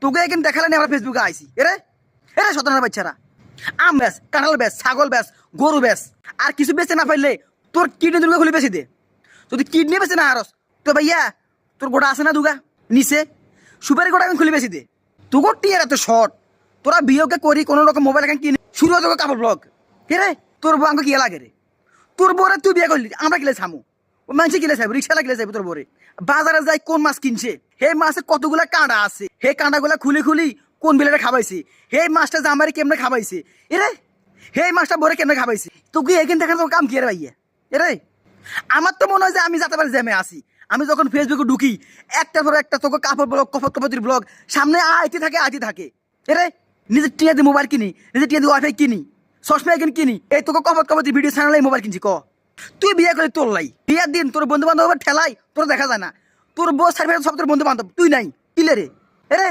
তোকে এখানে দেখালে আমরা ফেসবুকে আইসি এরে এরে শতানের বাচ্চারা আম ব্যাস কাঁঠাল ব্যাস ছাগল ব্যাস গরু ব্যাস আর কিছু বেচতে না পারলে তোর কিডনি দুর্গা খুলে বেশি দে যদি কিডনি বেচে না আরস তো ভাইয়া তোর গোটা আছে না দুগা নিচে সুপারি গোটা খুলে বেশি দে তোর টিয়ার এত শর্ট তোরা বিয়োগকে করি কোনো রকম মোবাইল এখন কিনে শুরু হয়ে তোকে কাপড় ব্লগ কে রে তোর বউ আমাকে কিয়া লাগে রে তোর বউরে তুই বিয়ে করলি আমরা কিলে ছামু ও মানুষে কিলে চাইবো রিক্সালা কিলে চাইবো তোর বউরে বাজারে যাই কোন মাছ কিনছে হে মাছের কতগুলা কাঁটা আছে হে কাঁটাগুলা খুলি খুলি কোন বিলেটা খাবাইছে হে মাছটা জামারি কেমনে খাবাইছে এরে হে মাছটা বরে কেমনে খাবাইছে তোকে এখানে দেখার তোর কাম কি রে ভাইয়া এরে আমার তো মনে হয় যে আমি যাতে পারি জ্যামে আসি আমি যখন ফেসবুকে ঢুকি একটার পর একটা তোকে কাপড় ব্লগ কপতির ব্লগ সামনে আইতে থাকে এরে নিজের টিয়া দিয়ে মোবাইল কিনি নিজের টিয়া দিয়ে ওয়াইফাই কিনি চশমা এখানে কিনি এই তোকে কপতি ভিডিও চ্যানেলে মোবাইল কিনছি ক তুই বিয়ে করে তোর লাই বিয়ের দিন তোর বন্ধু বান্ধব ঠেলাই তোর দেখা যায় না তোর বউ সার্ভিস সব তোর বন্ধু বান্ধব তুই নাই কিলে রে এরে